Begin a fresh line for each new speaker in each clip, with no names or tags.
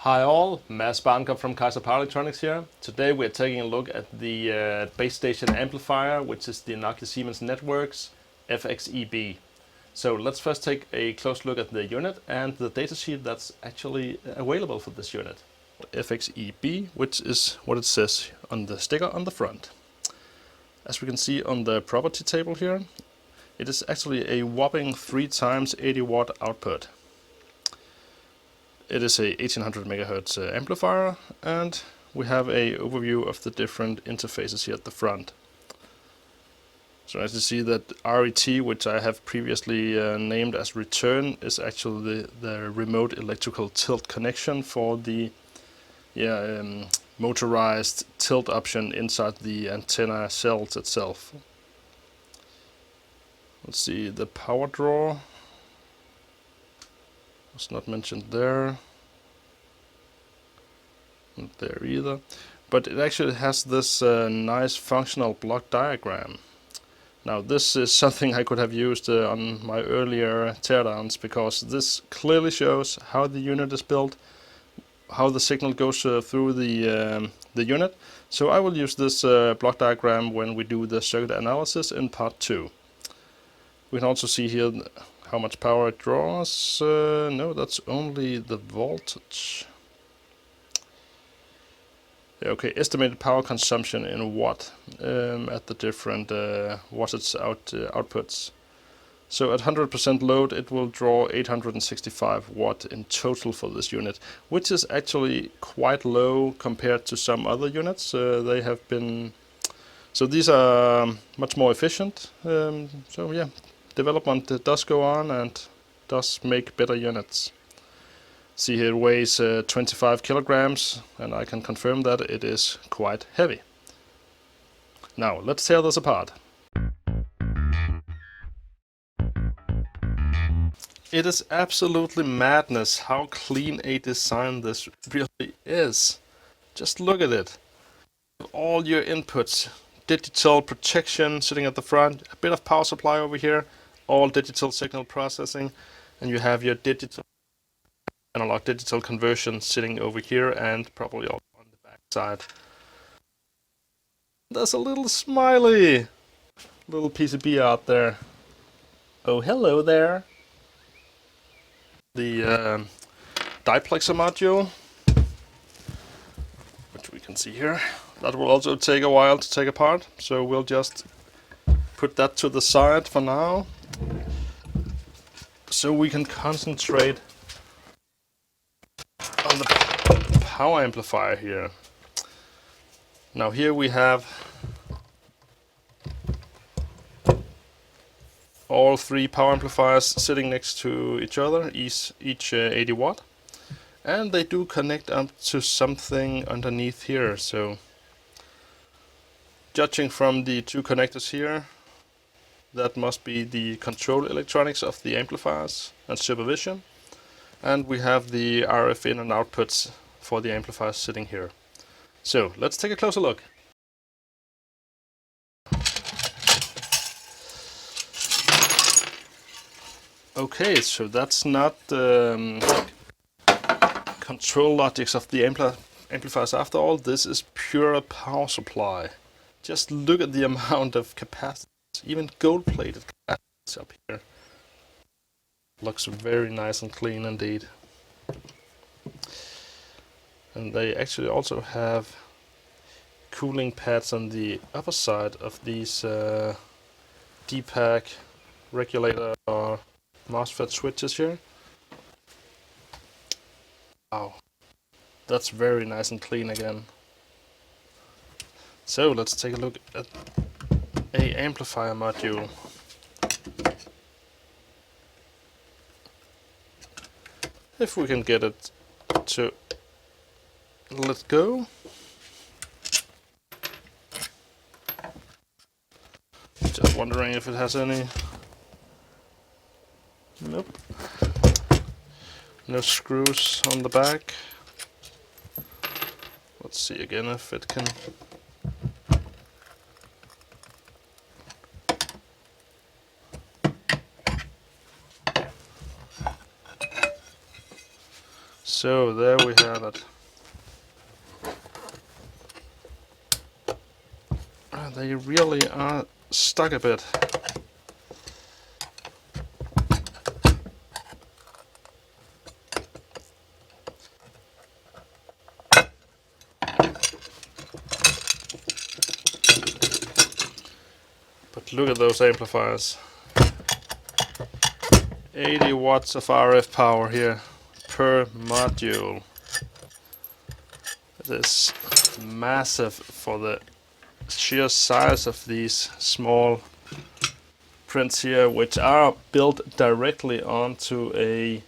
Hi all, Mads Barnkob from Kaiser Power Electronics here. Today we're taking a look at the base station amplifier, which is the Nokia Siemens Networks FXEB. So let's first take a close look at the unit and the datasheet that's actually available for this unit. FXEB, which is what it says on the sticker on the front. As we can see on the property table here, it is actually a whopping 3 times 80 watt output. It is a 1800 megahertz amplifier, and we have an overview of the different interfaces here at the front. So as you see, that RET, which I have previously named as return, is actually the remote electrical tilt connection for the motorized tilt option inside the antenna cells itself. Let's see, the power draw was not mentioned there. Not there either. But it actually has this nice functional block diagram. Now this is something I could have used on my earlier teardowns, because this clearly shows how the unit is built, how the signal goes through the unit. So I will use this block diagram when we do the circuit analysis in part 2. We can also see here how much power it draws. No, that's only the voltage. Okay, estimated power consumption in watt at the different wattage outputs. So at 100% load it will draw 865 watt in total for this unit, which is actually quite low compared to some other units. They have been... So these are much more efficient. So yeah, development does go on and does make better units. See here, it weighs 25 kilograms, and I can confirm that it is quite heavy. Now let's tear this apart. It is absolutely madness how clean a design this really is. Just look at it. All your inputs, digital protection sitting at the front, a bit of power supply over here, all digital signal processing, and you have your digital analog digital conversion sitting over here and probably on the back side. There's a little smiley little PCB out there. Oh, hello there. The diplexer module, which we can see here, that will also take a while to take apart, so we'll just put that to the side for now so we can concentrate on the power amplifier here. Now here we have all 3 power amplifiers sitting next to each other, each 80 watt, and they do connect up to something underneath here. So judging from the 2 connectors here, that must be the control electronics of the amplifiers and supervision. And we have the RF in and outputs for the amplifiers sitting here. So let's take a closer look. Okay, so that's not the control logics of the amplifiers after all. This is pure power supply. Just look at the amount of capacity, even gold-plated capacity up here. Looks very nice and clean indeed. And they actually also have cooling pads on the upper side of these DPAC regulator or MOSFET switches here. Wow, that's very nice and clean again. So let's take a look at a amplifier module. If we can get it to let go. Just wondering if it has any... Nope. No screws on the back. Let's see again if it can... So there we have it. They really are stuck a bit. But look at those amplifiers. 80 watts of RF power here per module. It is massive for the sheer size of these small prints here, which are built directly onto a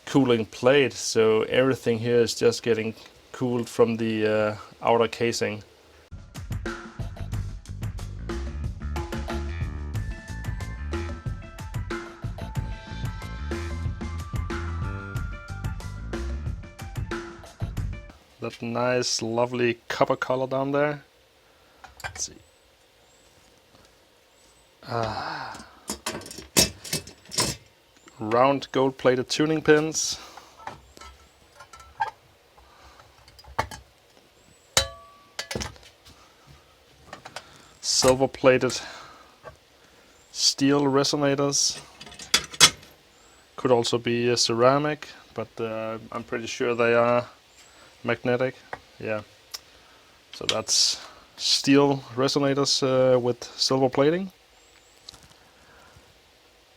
cooling plate, so everything here is just getting cooled from the outer casing. That nice lovely copper color down there. Let's see. Round gold plated tuning pins. Silver plated steel resonators. Could also be a ceramic, but I'm pretty sure they are magnetic. Yeah. So that's steel resonators with silver plating.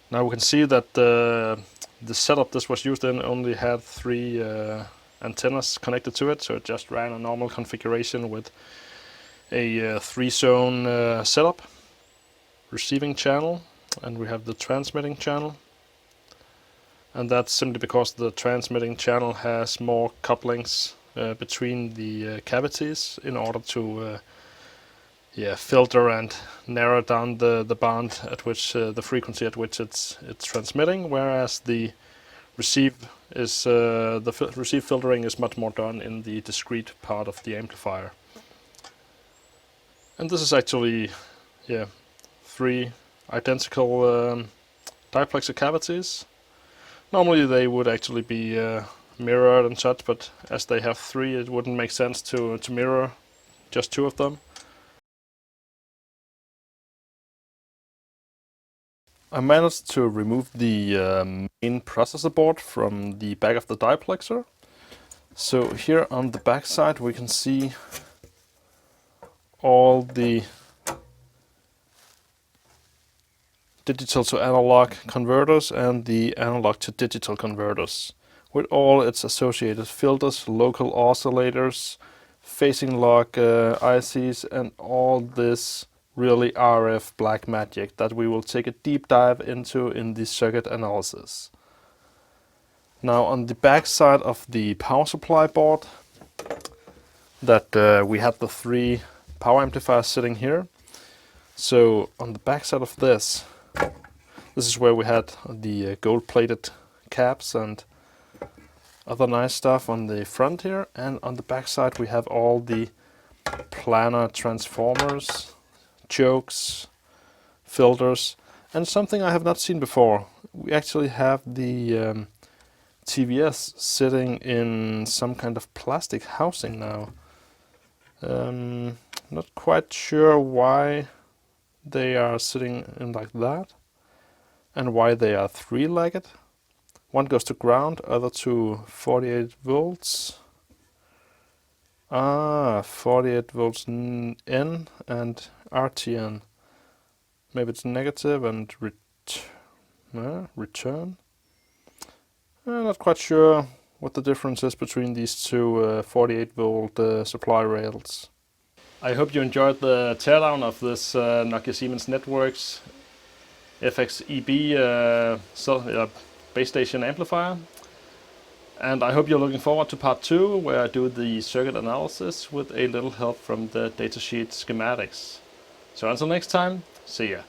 Now we can see that the setup this was used in only had 3 antennas connected to it, so it just ran a normal configuration with a 3-zone setup, receiving channel, and we have the transmitting channel. And that's simply because the transmitting channel has more couplings between the cavities in order to filter and narrow down the band at which the frequency at which it's transmitting, whereas the receive is receive filtering is much more done in the discrete part of the amplifier. And this is actually 3 identical diplexer cavities. Normally they would actually be mirrored and such, but as they have 3, it wouldn't make sense to mirror just 2 of them. I managed to remove the main processor board from the back of the diplexer. So here on the back side we can see all the digital to analog converters and the analog to digital converters, with all its associated filters, local oscillators, phasing lock ICs, and all this really RF black magic that we will take a deep dive into in the circuit analysis. Now on the back side of the power supply board, that we had the 3 power amplifiers sitting here. So on the back side of this is where we had the gold plated caps and other nice stuff on the front here, and on the back side we have all the planar transformers, chokes, filters, and something I have not seen before. We actually have the TVS sitting in some kind of plastic housing now. Not quite sure why they are sitting in like that and why they are 3-legged. One goes to ground, other to 48 volts. 48 volts N and RTN. Maybe it's negative and return. I'm not quite sure what the difference is between these 2 48 volt supply rails. I hope you enjoyed the teardown of this Nokia Siemens Networks FXEB base station amplifier. And I hope you're looking forward to part 2, where I do the circuit analysis with a little help from the datasheet schematics. So until next time, see ya.